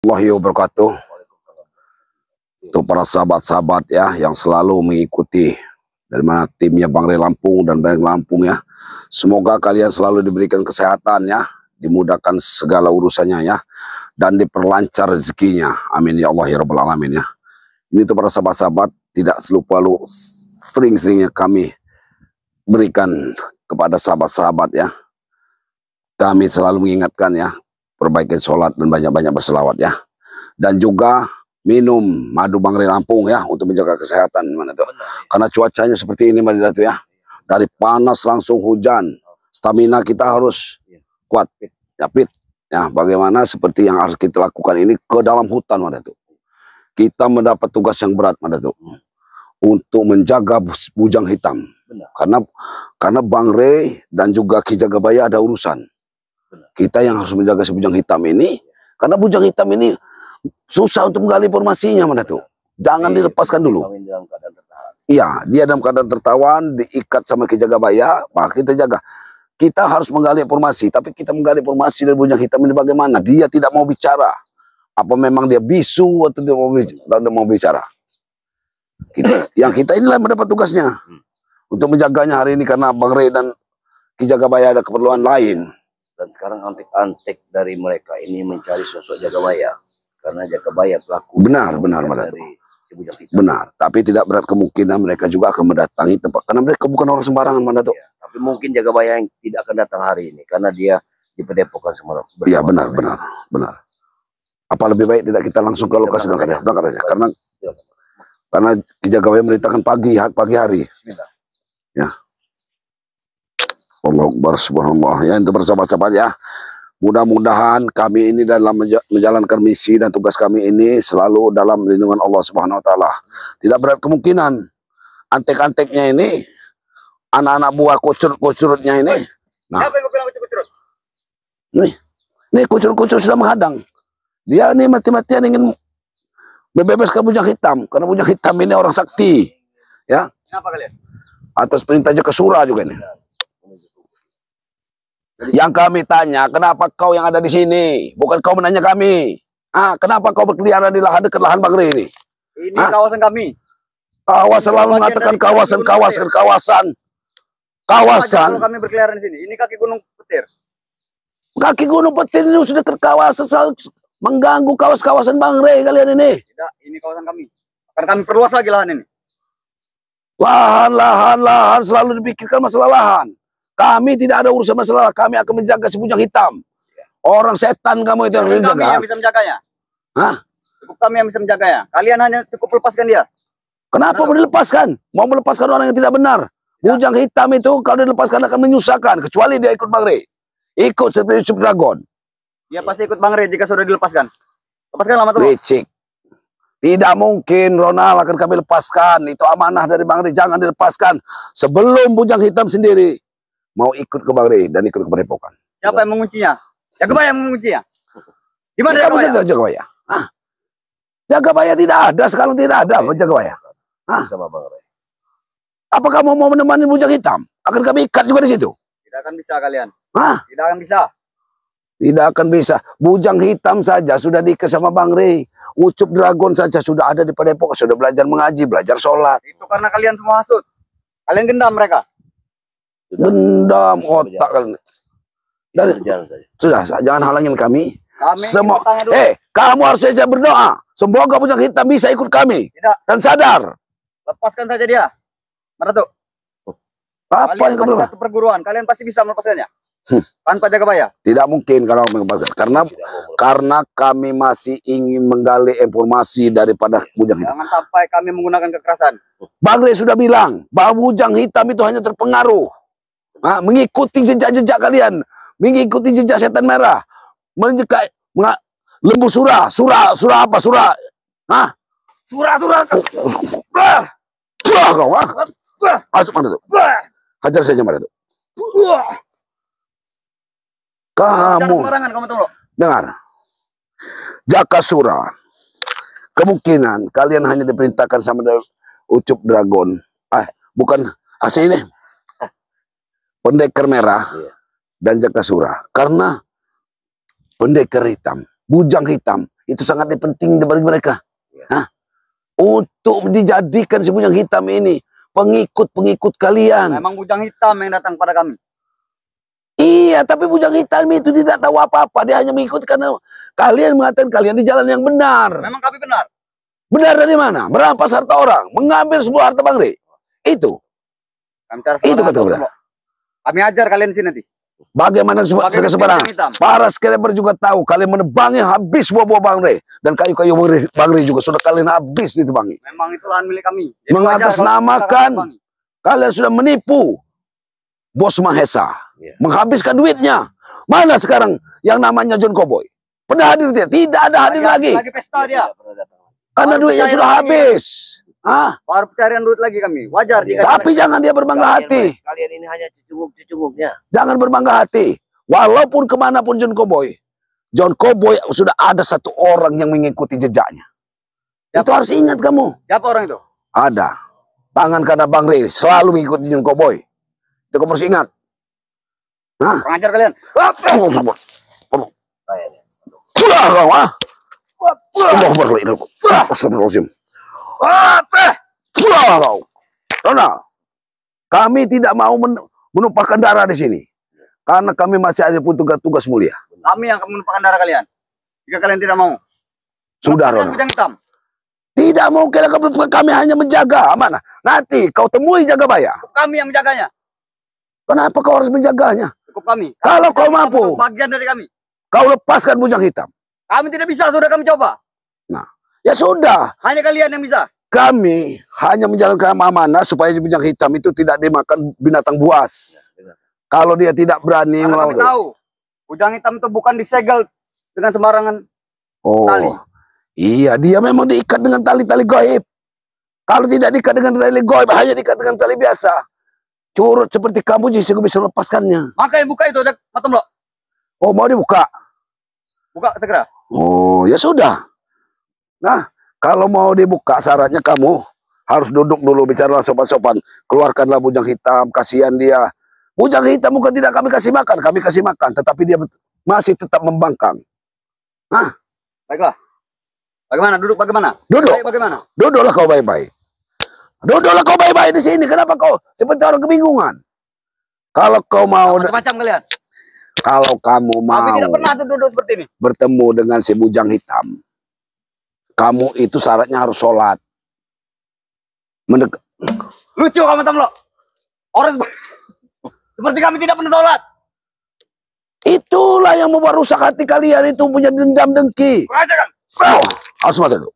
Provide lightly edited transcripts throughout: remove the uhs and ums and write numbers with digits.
Warahmatullahi wabarakatuh. Untuk para sahabat-sahabat ya yang selalu mengikuti dari mana timnya Bang Rey Lampung dan Bang Lampung ya. Semoga kalian selalu diberikan kesehatan ya, dimudahkan segala urusannya ya, dan diperlancar rezekinya. Amin ya Allah ya Rabbal Alamin ya. Ini tuh para sahabat-sahabat, tidak lupa sering-seringnya kami berikan kepada sahabat-sahabat ya. Kami selalu mengingatkan ya, perbaikan sholat dan banyak-banyak berselawat ya. Dan juga minum madu Bang Rey Lampung ya, untuk menjaga kesehatan mana tuh. Karena cuacanya seperti ini Mbak Datu ya. Dari panas langsung hujan. Stamina kita harus kuat, ya fit. Ya, bagaimana seperti yang harus kita lakukan ini ke dalam hutan Mbak Datu. Kita mendapat tugas yang berat Mbak Datu, untuk menjaga bujang hitam. Karena Bang Rey dan juga Ki Jagabaya ada urusan. Kita yang harus menjaga si bujang hitam ini, karena bujang hitam ini susah untuk menggali informasinya Mbak Datu. Jangan dilepaskan dulu. Iya, dia dalam keadaan tertawan, diikat sama Ki Jagabaya, maka kita jaga. Kita harus menggali informasi, tapi kita menggali informasi dari bujang hitam ini bagaimana? Dia tidak mau bicara. Apa memang dia bisu atau dia mau bicara? Yang kita inilah mendapat tugasnya untuk menjaganya hari ini, karena Bang Rey dan Ki Jagabaya ada keperluan lain. Dan sekarang antek-antek dari mereka ini mencari sosok Jagabaya, karena Jagabaya pelaku. Benar dari si bujang hitam. Benar, tapi tidak berat kemungkinan mereka juga akan mendatangi tempat, karena mereka bukan orang sembarangan Mbak Datu. Ya, tapi mungkin Jagabaya yang tidak akan datang hari ini karena dia dipedepokan semua. Iya benar. Apa lebih baik tidak kita langsung ke lokasi berangkat aja, karena Ki Jagabaya merintahkan pagi hari. Ya. Allah Akbar subhanallah ya, itu bersahabat-sahabat ya. Mudah-mudahan kami ini dalam menjalankan misi dan tugas kami ini selalu dalam lindungan Allah Subhanahu wa taala. Tidak berat kemungkinan antek-anteknya ini, anak-anak buah kucurut-kucurutnya ini. Nah. Siapa yang bilang kucurut? Nih kucurut-kucurut sudah menghadang. Dia ini mati-matian ingin membebaskan bujang hitam, karena bujang hitam ini orang sakti. Ya. Kenapa kalian? Atas perintah Jakasura juga ini. Yang kami tanya, kenapa kau yang ada di sini? Bukan kau menanya kami. Kenapa kau berkeliaran di lahan dekat lahan Bang Rey ini? Ini kawasan kami. Awas selalu mengatakan kawasan. Kalau kami berkeliaran di sini, ini kaki Gunung Petir. Kaki Gunung Petir ini sudah dekat kawasan, selalu mengganggu kawasan Bang Rey kalian ini. Tidak, ini kawasan kami. Akan kami perluas lagi lahan ini. Lahan selalu dipikirkan masalah lahan. Kami tidak ada urusan masalah, kami akan menjaga si bujang hitam. Orang setan kamu itu yang menjaga. Kami yang bisa menjaganya. Cukup kami yang bisa menjaganya. Kalian hanya cukup lepaskan dia. Kenapa mau dilepaskan? Mau melepaskan orang yang tidak benar. Bujang hitam itu kalau dilepaskan akan menyusahkan, kecuali dia ikut Bang Rey. Ikut seperti Yusuf Dragon. Dia pasti ikut Bang Rey jika sudah dilepaskan. Lepaskan lama terus. Licik. Tidak mungkin Ronald akan kami lepaskan. Itu amanah dari Bang Rey, jangan dilepaskan sebelum bujang hitam sendiri mau ikut ke Bang Rey dan ikut ke Padepokan. Siapa yang menguncinya? Jagabaya yang menguncinya. Di mana Jagabaya? Jagabaya tidak ada, sekarang tidak ada Jagabaya. Sama Bang Rey. Apa kamu mau menemani bujang hitam? Akan kami ikat juga di situ. Tidak akan bisa kalian. Tidak akan bisa. Tidak akan bisa. Bujang hitam saja sudah diikat sama Bang Rey. Ucup Dragon saja sudah ada di Padepokan, sudah belajar mengaji, belajar sholat. Itu karena kalian semua hasut. Kalian gendam mereka. Dendam otak kalian. Sudah, jangan halangin kami. Kamu harus saja berdoa. Semoga bujang hitam bisa ikut kami. Tidak. Dan sadar. Lepaskan saja dia. Mana tuh? Apa yang kamu satu perguruan, kalian pasti bisa melepaskannya. Tanpa Jagabaya. Tidak mungkin kalau melepaskan. Karena kami masih ingin menggali informasi daripada bujang hitam. Jangan sampai kami menggunakan kekerasan. Bang Rey sudah bilang bahwa bujang hitam itu hanya terpengaruh. Mengikuti jejak-jejak kalian, mengikuti jejak setan merah, lembu surah apa surah? Surah kau, masuk mana tuh? Hajar saja mana tuh? Kamu dengar, Jakasura, kemungkinan kalian hanya diperintahkan sama Ucup Dragon. Bukan asli ini. Pendekar merah dan Jakasura, karena pendekar hitam, bujang hitam Itu sangat penting bagi mereka. Hah? Untuk dijadikan si Bujang Hitam ini pengikut-pengikut kalian. Memang Bujang Hitam yang datang pada kami. Iya, tapi Bujang Hitam itu tidak tahu apa-apa. Dia hanya mengikut karena kalian mengatakan kalian di jalan yang benar. Memang kami benar. Benar dari mana? Merampas harta orang, mengambil sebuah harta Bang Rey. Itu. Kami cara Itu kata sembarangan, benar. Kami ajar kalian di sini nanti. Bagaimana mereka sembarangan? Para skeleber juga tahu kalian menebangi habis buah-buah Bang Rey. Dan kayu-kayu Bang Rey juga sudah kalian habis ditebangi. Memang itu lahan milik kami. Jadi Mengatasnamakan kalian sudah menipu Bos Mahesa. Menghabiskan duitnya. Mana sekarang yang namanya John Cowboy? Pernah hadir dia? Tidak ada hadir lagi. Lagi pesta dia. Karena duitnya sudah habis. Baru pencarian duit lagi kami. Wajar jika Tapi jangan dia berbangga hati. Kalian ini hanya cucuk-cucuknya. Jangan berbangga hati. Walaupun kemanapun John Cowboy sudah ada satu orang yang mengikuti jejaknya. Itu harus ingat kamu. Siapa orang itu? Ada. Tangan kanan Bang Rey selalu mengikuti John Cowboy. Itu kamu harus ingat. Pengajar kalian. Pulang kau, Astagfirullahaladzim. Pulang kau. Ronald, kami tidak mau menumpahkan darah di sini. Karena kami masih ada pun tugas-tugas mulia. Kami yang akan menumpahkan darah kalian. Jika kalian tidak mau. Sudah, Ronald. Bujang Hitam. Tidak mau kami hanya menjaga amanah. Nanti kau temui Jagabaya. Kami yang menjaganya. Kenapa kau harus menjaganya? Cukup kami. Kalau kau mampu, bagian dari kami. kau lepaskan Bujang Hitam. Kami tidak bisa, sudah kami coba. Nah, ya sudah. Hanya kalian yang bisa. Kami hanya menjalankan amanah supaya Bujang Hitam itu tidak dimakan binatang buas. Kalau dia tidak berani melawan. Kami tahu, Bujang Hitam itu bukan disegel dengan sembarangan tali. Iya, dia memang diikat dengan tali-tali gaib. Kalau tidak diikat dengan tali gaib, hanya diikat dengan tali biasa. Curut seperti kamu juga bisa melepaskannya. Maka yang buka itu, Matom lo. Oh, mau dibuka? Buka segera. Oh, ya sudah. Nah, kalau mau dibuka syaratnya kamu harus duduk dulu, bicara sopan-sopan. Keluarkanlah Bujang Hitam, kasihan dia. Bujang Hitam bukan tidak kami kasih makan, tetapi dia masih tetap membangkang. Baiklah. Bagaimana? Duduk bagaimana? Duduk. Baik, bagaimana? Duduklah kau baik-baik. Duduklah kau baik-baik di sini. Kenapa kau seperti orang kebingungan? Kalau kau mau, Macam kalian. kalau kamu mau Kami tidak pernah duduk seperti ini. bertemu dengan si Bujang Hitam, kamu itu syaratnya harus sholat. Lucu kamu Matom lo. Orang seperti kami tidak pernah sholat. Itulah yang membuat rusak hati kalian, itu punya dendam dengki. Pengajar kan? Harus mati dulu.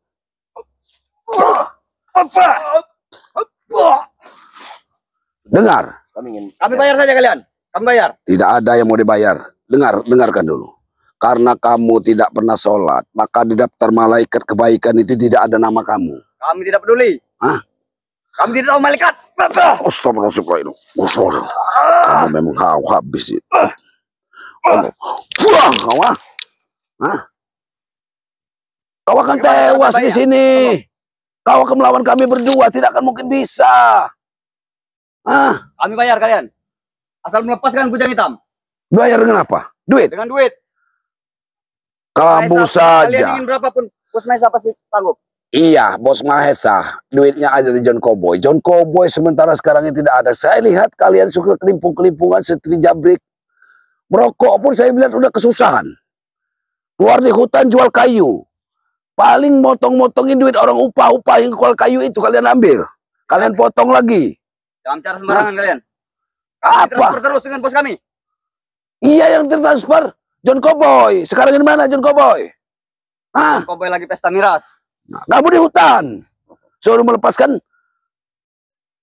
Dengar. Kami bayar saja kalian. Kami bayar. Tidak ada yang mau dibayar. Dengarkan dulu. Karena kamu tidak pernah sholat, maka di daftar malaikat kebaikan itu tidak ada nama kamu. Kami tidak peduli. Kami tidak tahu malaikat. Astagfirullahaladzim. Kamu memang habis itu. Pulang kau, Kau akan tewas di sini. Kau akan melawan kami berdua, tidak akan mungkin bisa. Kami bayar kalian. Asal melepaskan Bujang Hitam. Bayar dengan apa? Duit? Dengan duit. Kamu saja. Kalian ingin berapapun, Bos Mahesa pasti sanggup. Iya, Bos Mahesa. Duitnya ada di John Cowboy. John Cowboy sementara sekarang ini tidak ada. Saya lihat kalian suka kelimpung-kelimpungan seperti jabrik. Merokok pun saya lihat udah kesusahan. Keluar di hutan jual kayu. Paling motong-motongin duit orang upah-upah yang jual kayu itu kalian ambil. Kalian potong lagi. Jangan cara sembarangan kalian. Kami transfer terus dengan bos kami. Iya yang tertransfer. John Cowboy. Sekarang di mana John Cowboy? John Cowboy lagi pesta miras. Kamu di hutan. Suruh melepaskan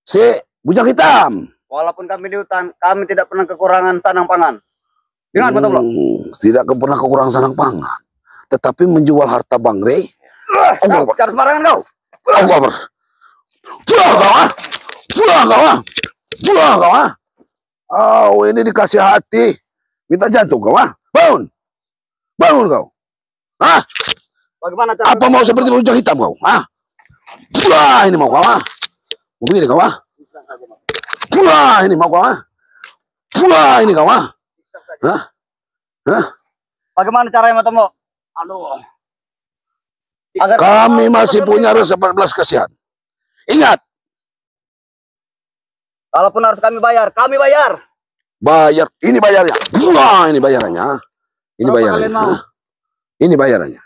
si Bujang Hitam. Walaupun kami di hutan, kami tidak pernah kekurangan sanang pangan. Ingat betul belum? Tidak pernah kekurangan sanang pangan. Tetapi menjual harta Bang Rey. Cara sembarangan kau. Pulang kau, Pulang kau, Pulang kau, Oh, ini dikasih hati. Minta jantung kau, Bangun. Bangun kau. Bagaimana cara? Apa mau seperti Bujang Hitam kau? Pulang ini mau kau, Begini kau, Pulang ini mau kau, Pulang ini kau, Bagaimana caranya Matomo? Aduh. Kami masih punya rasa 14 kasihan. Ingat, Kalaupun harus kami bayar, kami bayar. bayar. Ini bayarnya. Wah, ini bayarannya. Ini Berapa bayarannya. kalian mau? Ini bayarannya.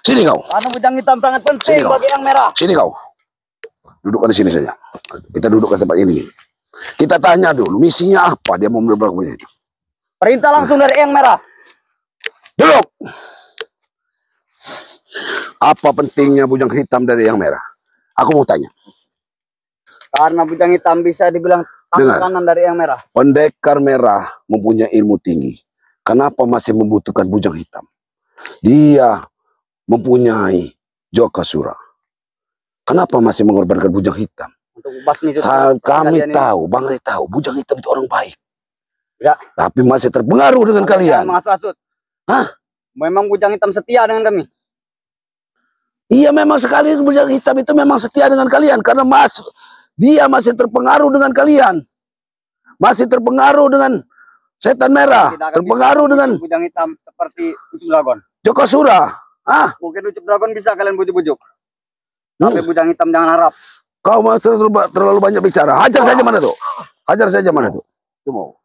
Sini kau. Karena bujang hitam sangat penting Sini kau. bagi yang merah. Sini kau. Dudukkan di sini saja. Kita duduk ke tempat ini. Kita tanya dulu, misinya apa dia mau menebak punya itu. Perintah langsung dari yang merah. Duduk. Apa pentingnya bujang hitam dari yang merah? Aku mau tanya. Karena bujang hitam bisa dibilang Dengar. tangan kanan dari yang merah. Pendekar merah mempunyai ilmu tinggi. Kenapa masih membutuhkan bujang hitam? Dia mempunyai Jokasura. Kenapa masih mengorbankan bujang hitam? Untuk basmi Kami tahu, Bang Ray tahu, bujang hitam itu orang baik. Ya. Tapi masih terpengaruh dengan kalian. Mengasut-asut. Hah? Memang bujang hitam setia dengan kami. Iya memang sekali bujang hitam itu memang setia dengan kalian. Karena dia masih terpengaruh dengan kalian. Masih terpengaruh dengan setan merah. Tidak akan Terpengaruh bisa dengan bujang hitam seperti Ucup Dragon. Jokasura. Ah, Mungkin Ucup Dragon bisa kalian bujuk-bujuk. Tapi bujang hitam jangan harap. kau masih terlalu banyak bicara. Hajar saja mana tuh? Hajar saja mana tuh? Itu mau.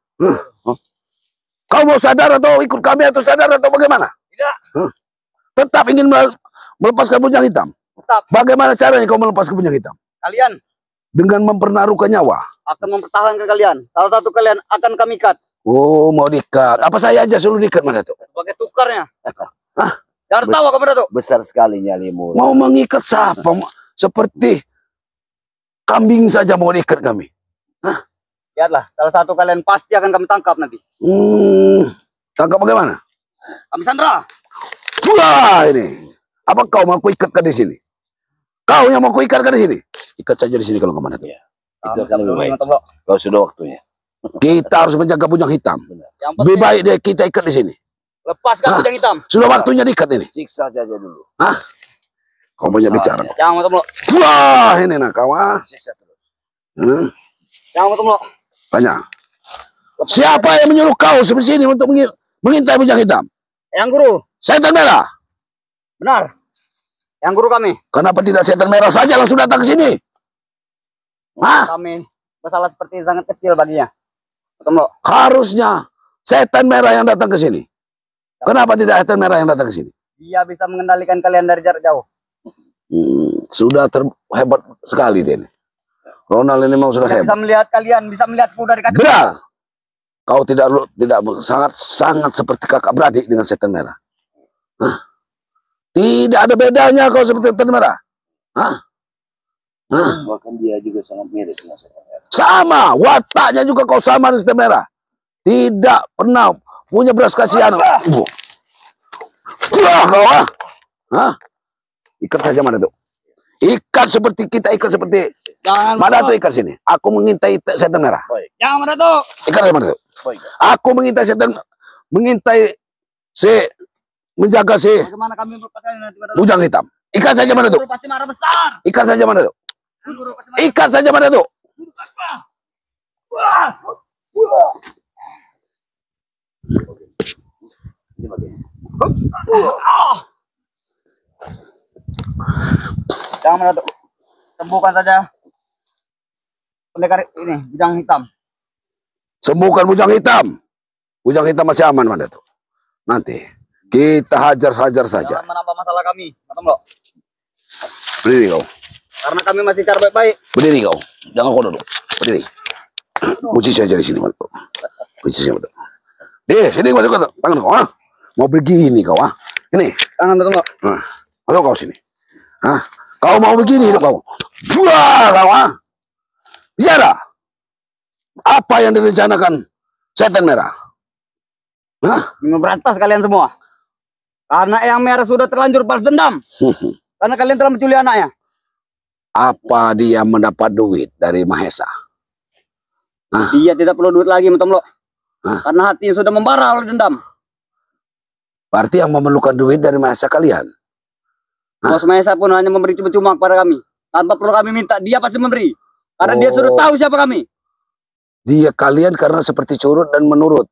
Kau mau sadar atau ikut kami atau sadar atau bagaimana? Tidak. Tetap ingin melepaskan bujang hitam. Tetap. Bagaimana caranya kau melepaskan bujang hitam? Kalian Dengan mempertaruhkan nyawa. akan mempertahankan kalian. Salah satu kalian akan kami ikat. Oh, mau diikat. Apa saya aja suruh diikat mana tuh? Sebagai tukarnya. Hah? Jangan tahu kamu tuh. Besar sekali nyalimu. Mau mengikat siapa? Seperti kambing saja mau diikat kami. Lihatlah, salah satu kalian pasti akan kami tangkap nanti. Tangkap bagaimana? Kami sandra. Wah, ini. Apa kau mau kuikatkan di sini? Kau yang mau kuikatkan di sini? Ikat saja di sini kalau kemana tuh. Itu akan lebih baik. Kau sudah waktunya. Kita harus menjaga bujang hitam. Yang Lebih penting, baik deh kita ikat di sini. lepaskan bujang hitam. Sudah waktunya diikat ini. Siksa saja dulu. Kau banyak bicara. Jangan mau tembok. Wah, ini nak kau. Siksa terus. Jangan mau tembok. Tanya. Siapa yang menyuruh kau seperti sini untuk mengintai bujang hitam? Yang guru, Setan merah. benar. Yang guru kami. Kenapa tidak setan merah saja langsung datang ke sini? Kami masalah seperti ini sangat kecil baginya. Tembok. Harusnya setan merah yang datang ke sini. Kenapa tidak setan merah yang datang ke sini? Dia bisa mengendalikan kalian dari jarak jauh. Sudah hebat sekali dia ini. Ronald ini memang sudah Dia bisa hebat. melihat kalian, bisa melihatku dari kaki. Benar. Kau tidak sangat seperti kakak beradik dengan setan merah. Tidak ada bedanya kau seperti setan merah. Bahkan dia juga sangat mirip dengan setan merah. Sama, wataknya juga kau sama dengan setan merah. Tidak pernah punya belas kasihan. Wah, kau Ikat saja mana tuh? Ikat seperti kita, ikat seperti Jangan mana tuh ikat sini? Aku mengintai setan merah. Baik. Jangan mana tuh. Ikat saja mana tuh? Baik. Aku mengintai setan, menjaga si Bagaimana kami melepaskan nanti pada bujang hitam. Ikat saja mana tuh? guru pasti marah besar. Ikat saja mana tuh? Yang guru pasti marah. Ikat saja mana tuh? Wah. Ini bagian. Jangan mana tuh. Sembuhkan saja. Pendekar ini, bujang hitam. Sembuhkan bujang hitam. Bujang hitam masih aman mana tuh? Nanti kita hajar saja. Jangan menambah masalah kami. Tembok. Berdiri kau. Karena kami masih cara baik-baik. Berdiri kau. Jangan kau duduk. Berdiri. Kunci saja di sini. Kunci saja. Sini masuk kau. Tangan kau. Mau begini kau. Ini. Jangan tembok. Masuk kau sini. Kau mau begini hidup kau. Wah kau. Bicara. Apa yang direncanakan setan merah? Memberantas kalian semua. Karena yang merah sudah terlanjur balas dendam. Karena kalian telah menculik anaknya. Apa dia mendapat duit dari Mahesa? Dia tidak perlu duit lagi, Temlok. Karena hatinya sudah membara oleh dendam. Berarti yang memerlukan duit dari Mahesa kalian? Bos Mahesa pun hanya memberi cuma-cuma kepada kami. Tanpa perlu kami minta, dia pasti memberi. Karena dia sudah tahu siapa kami. Dia kalian karena seperti curut dan menurut.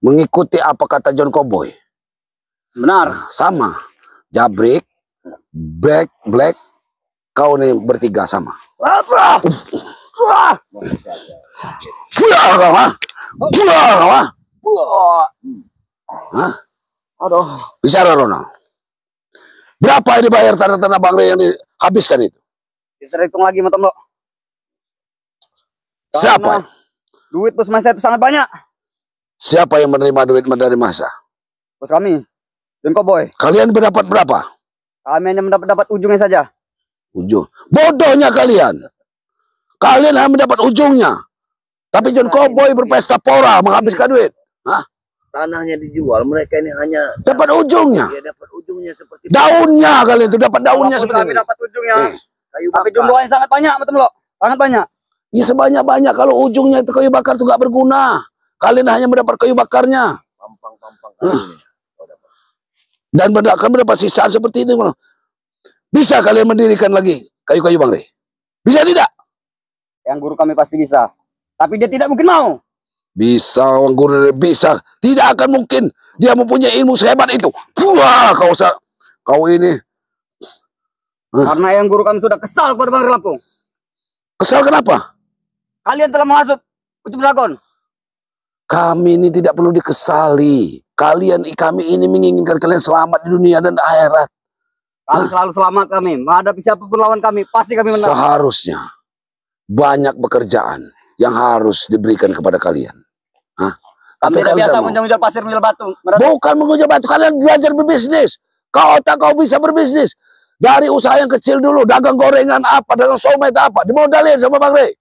Mengikuti apa kata John Cowboy. Benar. Sama. Jabrik Black, kau nih bertiga sama. Aduh. Bicara Ronald. Berapa ini bayar tanah-tanah Bang Rey yang dihabiskan itu? Kita hitung lagi Matom Lo. Siapa? Duit bos masa itu sangat banyak. Siapa yang menerima duit dari masa? Bos kami. Dan Cowboy. Kalian berdapat berapa? Kami hanya mendapat ujungnya saja. Ujung. Bodohnya kalian. Kalian hanya mendapat ujungnya. Tapi John Cowboy berpesta pora menghabiskan duit. Hah? Tanahnya dijual, mereka ini hanya Dapat ujungnya. ya dapat ujungnya seperti Daunnya kalian itu dapat daunnya Walaupun seperti kami ini. dapat ujungnya. kayu Tapi bakar. jumlahnya sangat banyak Matom Lo. Sangat banyak. Ya sebanyak-banyak kalau ujungnya itu kayu bakar itu gak berguna. Kalian hanya mendapat kayu bakarnya. Pampang-pampang kayu ini. Oh, dapat. Dan akan mendapat sisaan seperti ini. Bisa kalian mendirikan lagi kayu-kayu Bang Rey? Bisa tidak? Yang guru kami pasti bisa. Tapi dia tidak mungkin mau. Bisa, Wang Guru bisa. Tidak akan mungkin dia mempunyai ilmu sehebat itu. Wah, kau ini. Karena yang guru kami sudah kesal kepada Bang Rey Lampung. Kesal kenapa? Kalian telah menghasut Ucup Dragon. Kami ini tidak perlu dikesali. Kami ini menginginkan kalian selamat di dunia dan akhirat. Kami selalu selamat kami. Menghadapi siapapun lawan kami. Pasti kami menang. Seharusnya banyak pekerjaan yang harus diberikan kepada kalian. Hah? Kami tidak biasa mau. menjual pasir, menjual batu. Bukan mengujar batu, kalian belajar berbisnis. Kau bisa berbisnis. Dari usaha yang kecil dulu, dagang gorengan apa, dagang somai apa, dimodalin sama Bang Rey.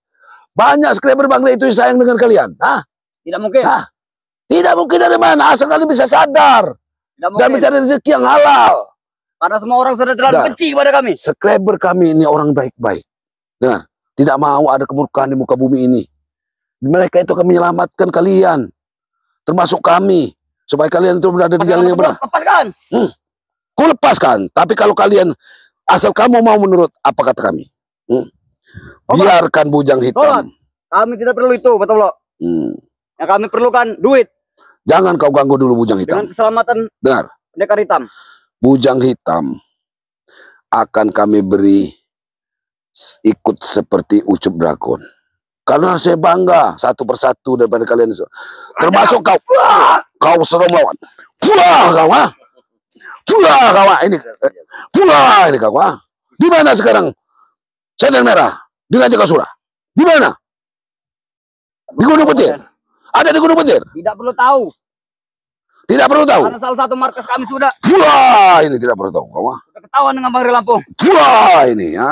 Banyak subscriber Bang Rey itu yang sayang dengan kalian. Hah? Tidak mungkin. Hah? Tidak mungkin dari mana, asal kalian bisa sadar. Tidak Dan mungkin. mencari rezeki yang halal. Karena semua orang sudah terlalu Dah. benci pada kami. Subscriber kami ini orang baik-baik. Dengar, tidak mau ada kemurkaan di muka bumi ini. Mereka itu akan menyelamatkan kalian. Termasuk kami. Supaya kalian itu berada di jalan yang benar. Lepaskan. Ku lepaskan. Tapi kalau kalian, asal kamu mau menurut apa kata kami. Biarkan bujang hitam. Solat. Kami tidak perlu itu, betul loh. Yang kami perlukan duit. Jangan kau ganggu dulu bujang hitam. Dengan keselamatan Dengar, pendekar hitam. bujang hitam akan kami beri ikut seperti Ucup Dragon. Karena saya bangga satu persatu daripada kalian. Termasuk kau. Kau suruh melawan. Ini kau. Di mana sekarang Setan Merah dengan Jakasura? Di mana? Di Gunung Petir. Ada di Gunung Petir. Tidak perlu tahu. Tidak perlu tahu. Karena salah satu markas kami sudah Ini tidak perlu tahu. ketahuan dengan Bang Rey Lampung. Ini ya.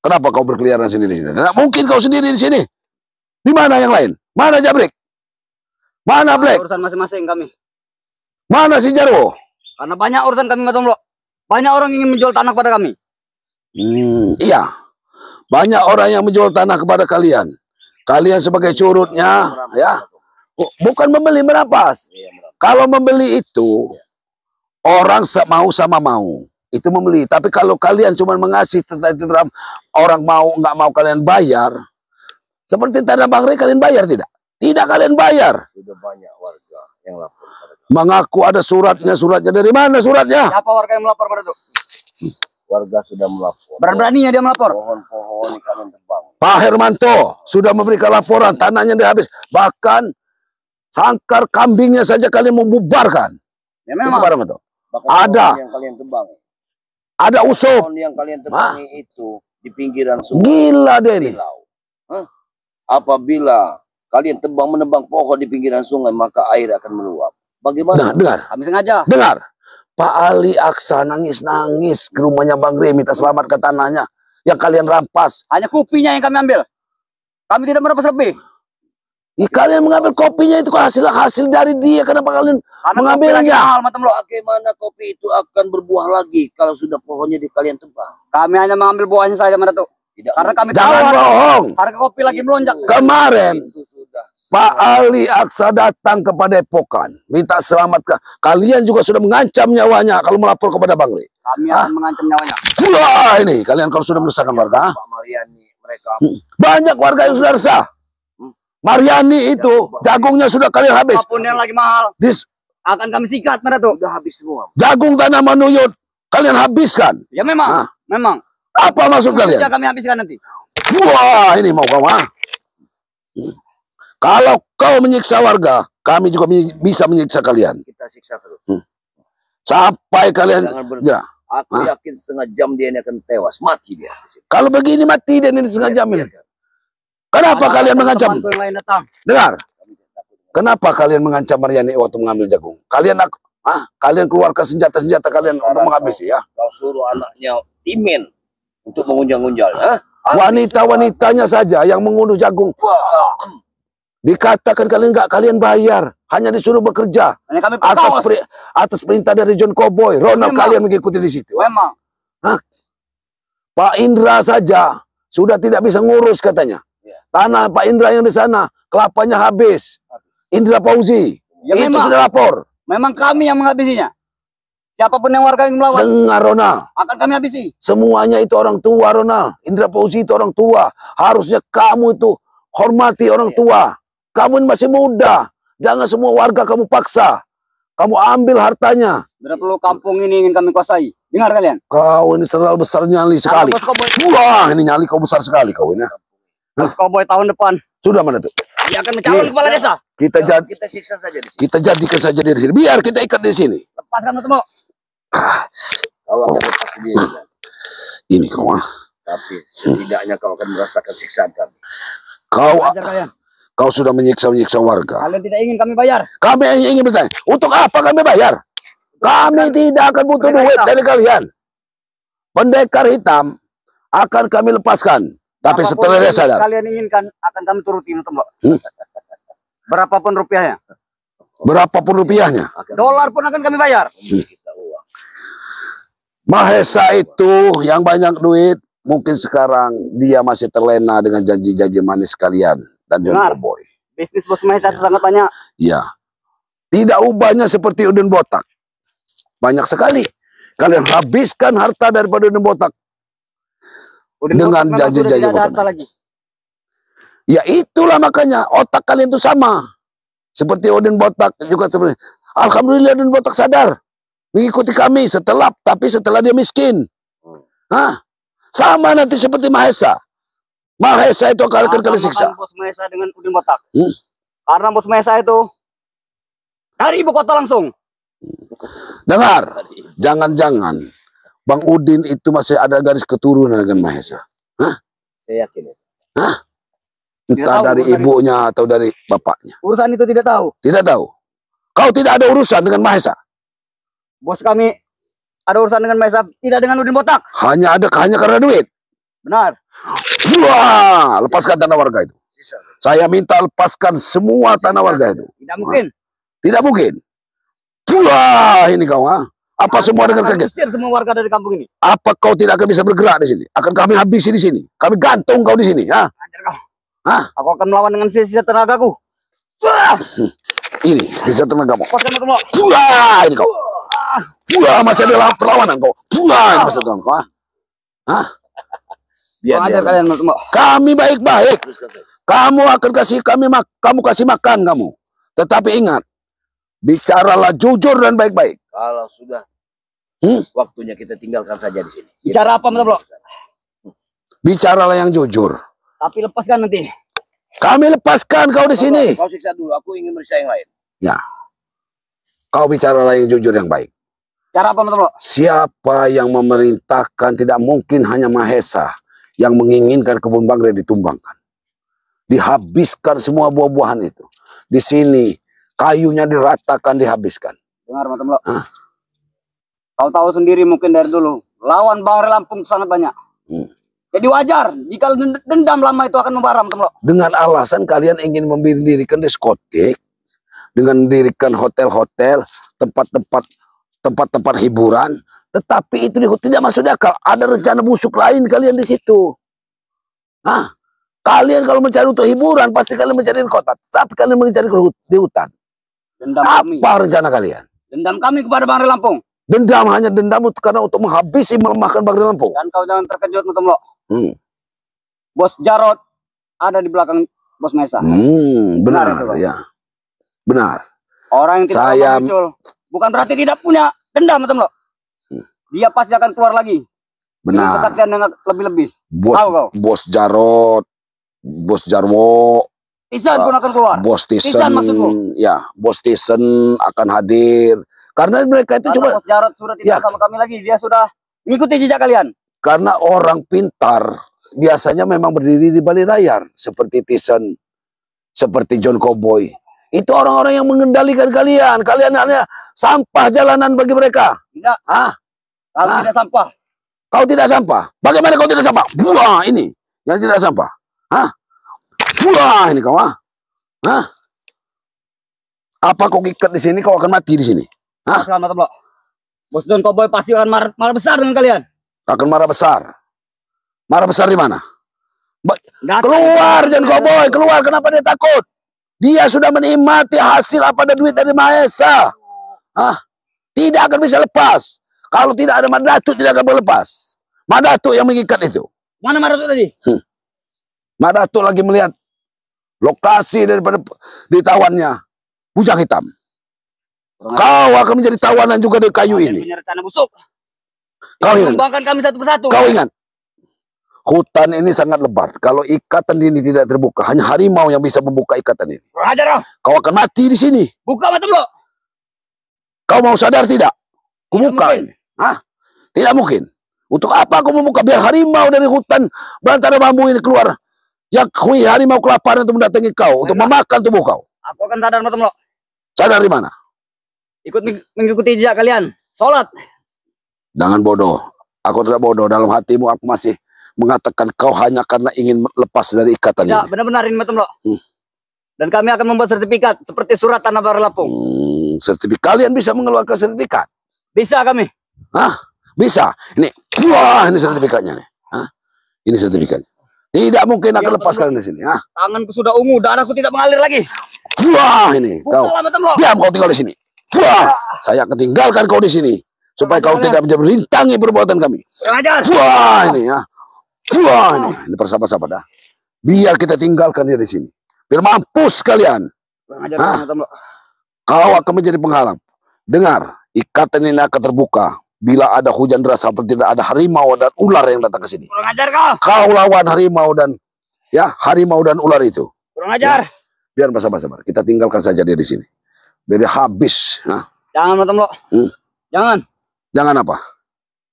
Kenapa kau berkeliaran sendiri di sini? Tidak mungkin kau sendiri di sini. Di mana yang lain? Mana Jabrik? Mana Black? Urusan masing-masing kami. Mana si Jarwo? Karena banyak urusan kami, Matom Lo. Banyak orang ingin menjual tanah kepada kami. Iya. Banyak orang yang menjual tanah kepada kalian. Kalian sebagai curutnya, ya. Bukan membeli, merampas. Kalau membeli itu, orang mau sama mau. Itu membeli. Tapi kalau kalian cuma mengasih orang mau nggak mau kalian bayar. Seperti tanah Bang Rey, kalian bayar tidak? Tidak kalian bayar. Sudah banyak warga yang lapor pada kami. Mengaku ada suratnya. Suratnya dari mana suratnya? Siapa warga yang melapor pada itu? Warga sudah melapor. Berani-beraninya dia melapor. Pohon-pohon yang kalian tebang. Pak Hermanto sudah memberikan laporan. Tanahnya dia habis. Bahkan sangkar kambingnya saja kalian membubarkan. Ya Itu memang. Pak Hermanto. Bahkan Ada. pohon yang kalian tebang. Ada usup. Pohon yang kalian tebangi itu di pinggiran sungai. Gila dia ini. Rilau. Hah? Apabila kalian menebang pohon di pinggiran sungai, maka air akan meluap. Bagaimana? Dengar. Kami sengaja. Dengar. Pak Ali Aksa nangis-nangis ke rumahnya Bang Rey minta selamatkan tanahnya yang kalian rampas. Hanya kopinya yang kami ambil. Kami tidak merampas lebih. Kalian mengambil kopinya itu hasil dari dia. Kenapa kalian Karena mengambilnya? kopi lagi mahal, Matom Lo. Bagaimana kopi itu akan berbuah lagi kalau sudah pohonnya kalian tebang? Kami hanya mengambil buahnya saja, Matom Lo. Tidak Karena kami tahu Jangan bohong. harga kopi lagi melonjak. Kemarin itu sudah Pak Ali Aksa datang ke Padepokan minta selamatkan. Kalian juga sudah mengancam nyawanya kalau melapor kepada Bang Rey. Kami akan mengancam nyawanya. Wah ini kalian kalau sudah meresahkan warga. Pak Mariani mereka Banyak warga yang sudah resah. Mariani itu jagungnya sudah kalian habis. Apapun yang lagi mahal Dis, akan kami sikat, Matom Lo. sudah habis semua. jagung tanah manuyut Kalian habiskan. Ya memang, Ah. memang. Apa maksud Saja kalian? kami habiskan nanti. Wah, ini mau kau Kalau kau menyiksa warga, kami juga bisa menyiksa kalian. Kita siksa terus. Sampai kalian Jangan ber- ya. Aku yakin setengah jam dia ini akan tewas. Mati dia. Kalau begini mati dan ini setengah jam ini. Biarkan. Kenapa Ada kalian mengancam? temanku yang lain datang. Dengar. Kenapa kalian mengancam Maryani waktu mengambil jagung? Kalian keluarkan senjata-senjata kalian untuk menghabisi ya. Kau suruh anaknya Timen untuk mengunjang-unjal. Wanita-wanitanya saja yang mengunduh jagung. Dikatakan kalian bayar, hanya disuruh bekerja Hanya kami perkawas. atas perintah dari John Cowboy. Ronald Memang. kalian mengikuti di situ. Memang. Pak Indra saja sudah tidak bisa ngurus katanya. Ya. Tanah Pak Indra yang di sana kelapanya habis. Indra Fauzi Ya, itu memang. sudah lapor. Memang kami yang menghabisinya. Siapapun yang warga yang melawan Dengar Ronald, akan kami habisi. semuanya itu orang tua Ronald. Indra Fauzi itu orang tua. Harusnya kamu itu hormati orang tua. Kamu masih muda. Jangan semua warga kamu paksa. Kamu ambil hartanya. Tidak perlu kampung ini ingin kami kuasai. Dengar kalian. Kau ini terlalu besar nyali sekali. Bos Cowboy. Wah, ini nyali kau besar sekali kau ini. Bos Cowboy tahun depan. Sudah mana tuh? Dia akan mencalon kepala desa. Kita siksa saja di sini. Kita jadikan saja di sini. Biar kita ikat di sini. Lepaskan Temo. Kau akan lepas sendiri. Ini kau Tapi setidaknya kau akan merasakan siksaan kami. Ajar kalian. Kau sudah menyiksa warga. Kalian tidak ingin kami bayar. Kami ingin bertanya, untuk apa kami bayar? Kami tidak akan butuh Pendekar duit hitam. dari kalian. Pendekar hitam akan kami lepaskan. Tapi Apapun setelah dia yang sadar, kalian inginkan akan kami turuti Temo. Hmm. Berapapun rupiahnya. berapapun rupiahnya. Dolar pun akan kami bayar. Kita uang. Mahesa itu yang banyak duit, mungkin sekarang dia masih terlena dengan janji-janji manis kalian dan John Benar. Cowboy. Bisnis Bos Mahesa sangat banyak. Ya, tidak ubahnya seperti Udin Botak. Banyak sekali. Kalian habiskan harta daripada Udin Botak. Dengan Memang janji-janji sudah tidak ada botak. harta lagi. Ya itulah makanya otak kalian itu sama. Seperti Udin Botak juga seperti. Alhamdulillah Udin Botak sadar mengikuti kami setelah dia miskin. Sama nanti seperti Mahesa. Mahesa itu akan kalian siksa. Bos Mahesa dengan Udin Botak. Hmm. Karena Bos Mahesa itu dari ibu kota langsung. Dengar, jangan-jangan Bang Udin itu masih ada garis keturunan dengan Mahesa. Saya yakin itu. Entah tahu dari urusan ibunya atau dari bapaknya. Urusan itu tidak tahu. Tidak tahu. Kau tidak ada urusan dengan Mahesa. Bos kami ada urusan dengan Mahesa, tidak dengan Udin Botak. Hanya karena duit. Benar. Wah, lepaskan tanah warga itu. Sisa. Saya minta lepaskan semua tanah warga itu. Tidak mungkin. Tidak mungkin. Wah, ini kau Apa semua dengan Akan kaget? usir semua warga dari kampung ini. Apa kau tidak akan bisa bergerak di sini? Akan kami habisi di sini. Kami gantung kau di sini. Ajar kau. Hah? Aku akan melawan dengan sisa tenagaku. Wah! Ini sisa tenagamu. Lepaskan Temo. Wah, ini kau. Wah, masih ada perlawanan kau. Wah, ini masih ada kau. Biar Ajar dia kalian Temo. Kami baik-baik. teruskan saja. Kamu akan kamu kasih makan kamu. Tetapi ingat, bicaralah jujur dan baik-baik. Kalau sudah waktunya kita tinggalkan saja di sini. Bicara apa Temo? Bicaralah yang jujur. Tapi lepaskan nanti. Kami lepaskan kau di sini. Kau siksa dulu. Aku ingin meriksa yang lain. Ya. Kau bicaralah yang jujur yang baik. Cara apa Temo? Siapa yang memerintahkan tidak mungkin hanya Mahesa yang menginginkan kebun Bangre ditumbangkan. Dihabiskan semua buah-buahan itu. Di sini kayunya diratakan dihabiskan. Dengar Temo. Kau tahu sendiri mungkin dari dulu. Lawan Bangre Lampung sangat banyak. Jadi wajar jika dendam lama itu akan membara Temo. Dengan alasan kalian ingin mendirikan diskotik, dengan mendirikan hotel-hotel, tempat-tempat hiburan, tetapi itu tidak masuk akal. Ada rencana busuk lain kalian di situ. Kalian kalau mencari untuk hiburan pasti kalian mencari di kota, tapi kalian mencari di hutan. Dendam kami. Apa rencana kalian? Dendam kami kepada Bangre Lampung. Dendam hanya dendam karena untuk menghabisi melemahkan Bangre Lampung. Dan kau jangan terkejut Temo. Hmm. Bos Jarot ada di belakang Bos Mahesa. Benar, itu, Bang. ya. Benar. Orang yang tidak Saya- muncul bukan berarti tidak punya dendam Temo. dia pasti akan keluar lagi. Dengan Benar. kesaktian yang lebih-lebih. Bos, Tahu kau? Bos Jarot, Bos Jarwo, Tisan pun akan keluar. Bos Tisan Tyson, maksudku. ya, Bos Tyson akan hadir. Karena mereka itu Karena coba, Bos Jarod sudah tidak Ya. sama kami lagi. Dia sudah mengikuti jejak kalian. karena orang pintar biasanya memang berdiri di balik layar. Seperti Tyson, seperti John Cowboy. Itu orang-orang yang mengendalikan kalian. Kalian hanya sampah jalanan bagi mereka. Tidak. Ah, Kalau tidak sampah. kau tidak sampah. Bagaimana kau tidak sampah? Buah ini yang tidak sampah. Hah? Buah ini kau. Hah? Apa kau ikat di sini? Kau akan mati di sini. Hah? Selamat blok. Bos Don Cowboy pasti akan marah besar dengan kalian. Akan marah besar. Marah besar di mana? Nggak Keluar akan- John Cowboy, keluar. Kenapa dia takut? Dia sudah menikmati hasil apa ada duit dari Maha Esa. Hah? Tidak akan bisa lepas. Kalau tidak ada Madatuk tidak akan boleh lepas. Madatuk yang mengikat itu. Mana marah itu tadi? Madatuk lagi melihat lokasi daripada ditawannya bujang hitam. Kau akan menjadi tawanan juga di kayu ini. Punya rencana busuk. Kau ingat? Kembangkan kami satu persatu. Kau ingat? Hutan ini sangat lebat. Kalau ikatan ini tidak terbuka, hanya harimau yang bisa membuka ikatan ini. Kurang ajar kau. Kau akan mati di sini. Buka mata blok. Kau mau sadar tidak? Kubuka mungkin. ini. Hah? Tidak mungkin. Untuk apa aku membuka? Biar harimau dari hutan belantara bambu ini keluar. Yang harimau kelaparan untuk mendatangi kau, untuk memakan tubuh kau. Aku akan sadar mata blok. Sadar di mana? Ikut mengikuti jejak kalian. Sholat. Jangan bodoh. Aku tidak bodoh. Dalam hatimu aku masih mengatakan kau hanya karena ingin lepas dari ikatan Tidak, ini. benar-benar ini mata blok. Dan kami akan membuat sertifikat seperti surat tanah baru Lampung. Sertifikat. Kalian bisa mengeluarkan sertifikat? Bisa kami. Hah? Bisa. Ini. Wah, ini sertifikatnya nih. Hah? Ini sertifikatnya. Tidak mungkin akan lepas kalian di sini. Hah? Tanganku sudah ungu, darahku tidak mengalir lagi. Wah, ini kau. Bukalah mata blok. Diam kau tinggal di sini. Wah, saya akan tinggalkan kau di sini supaya kau tidak menjadi merintangi perbuatan kami. Kurang ajar. Wah, ini ya. Wah, ini persahabat-sahabat dah. Biar kita tinggalkan dia di sini. Biar mampus kalian. Kurang ajar Hah? mata blok. Kau akan menjadi penghalang. Dengar, ikatan ini akan terbuka bila ada hujan deras seperti tidak ada harimau dan ular yang datang ke sini. Kurang ajar kau. Kau lawan harimau dan harimau dan ular itu. Kurang ajar. Biar sabar-sabar. Kita tinggalkan saja dia di sini. Biar dia habis. Nah, Jangan mata blok. Jangan. jangan apa?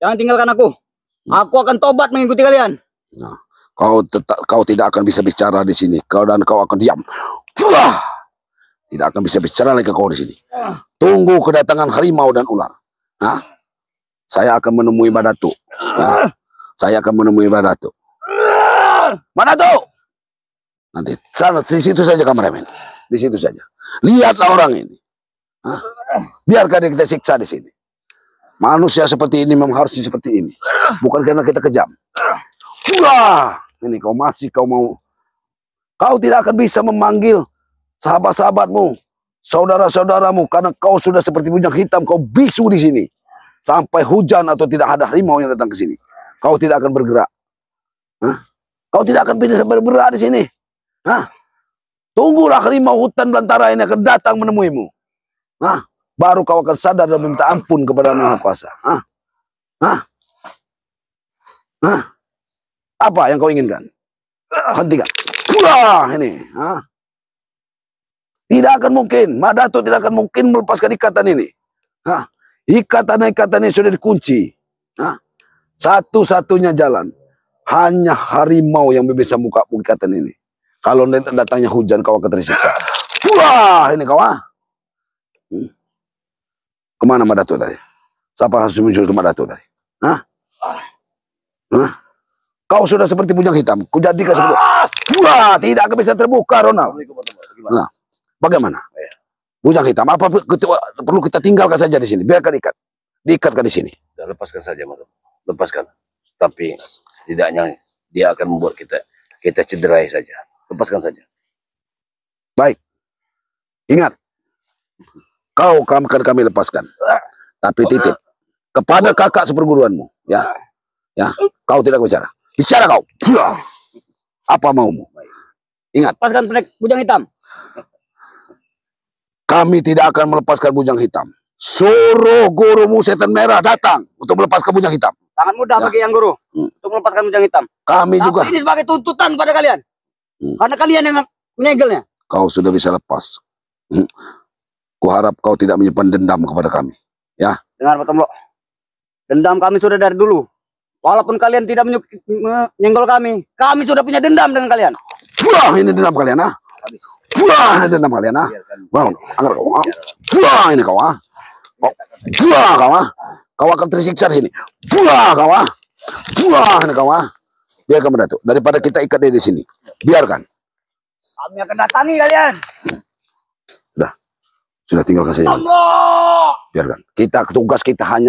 Jangan tinggalkan aku. Aku akan tobat mengikuti kalian. Nah, kau tidak akan bisa bicara di sini. Kau akan diam. Wah! Tidak akan bisa bicara lagi kau di sini. Tunggu kedatangan harimau dan ular. Nah, saya akan menemui Madatuk. Nah, saya akan menemui Madatuk. Madatuk! Nanti sana di situ saja kameramen. Di situ saja. Lihatlah orang ini. Hah? Biarkan kita siksa di sini. Manusia seperti ini memang harus seperti ini. Bukan karena kita kejam. Wah, ini kau mau. Kau tidak akan bisa memanggil sahabat-sahabatmu, saudara-saudaramu, karena kau sudah seperti bujang hitam. Kau bisu di sini sampai hujan atau tidak ada harimau yang datang ke sini. Kau tidak akan bergerak. Hah? Kau tidak akan bisa bergerak di sini. Hah? Tunggulah harimau hutan belantara ini akan datang menemuimu. Hah? Baru kau akan sadar dan meminta ampun kepada Maha Kuasa. Hah? Hah? Hah? Apa yang kau inginkan? Hentikan. Wah, ini. Hah? Tidak akan mungkin. Madatuk tidak akan mungkin melepaskan ikatan ini. Hah? Ikatan-ikatan ini sudah dikunci. Hah? Satu-satunya jalan. Hanya harimau yang bisa buka ikatan ini. Kalau datangnya hujan, kau akan tersiksa. Wah, ini kau. Kemana Madatuk tadi? Siapa harus muncul ke Madatuk tadi? Hah? Hah? Kau sudah seperti bujang hitam. Kujadikan seperti. Wah, tidak akan bisa terbuka, Ronald. Nah, bagaimana? Bujang hitam. Apa perlu kita tinggalkan saja di sini? Biarkan diikatkan di sini. Dan lepaskan saja, lepaskan. Tapi setidaknya dia akan membuat kita cederai saja. Lepaskan saja. Baik. Ingat. Kau akan kami lepaskan. Tapi titip kepada kakak seperguruanmu, ya. Ya, kau tidak bicara. Bicara kau. Apa maumu? Ingat, Lepaskan bujang hitam. kami tidak akan melepaskan bujang hitam Suruh gurumu setan merah datang untuk melepaskan bujang hitam. Sangat mudah bagi yang guru untuk melepaskan bujang hitam. Kami Tapi juga. ini sebagai tuntutan pada kalian. Karena kalian yang menyegelnya. Kau sudah bisa lepas. Kuharap kau tidak menyimpan dendam kepada kami. Ya. Dengar Pak Tomlo. Dendam kami sudah dari dulu. Walaupun kalian tidak menyenggol kami sudah punya dendam dengan kalian. Wah, ini dendam kalian, ah. Wah, ini dendam kalian, ah. Wah, angkat kau, ah. Wah, ini kau, ah. Wah, kau, ah. Kau akan tersiksa di sini. Wah, kau, ah. Wah, ini kau, ah. Biarkan Datuk. Daripada kita ikat dia di sini. Biarkan. Kami akan datangi kalian. Sudah tinggalkan saja. Allah. Biarkan. Tugas kita hanya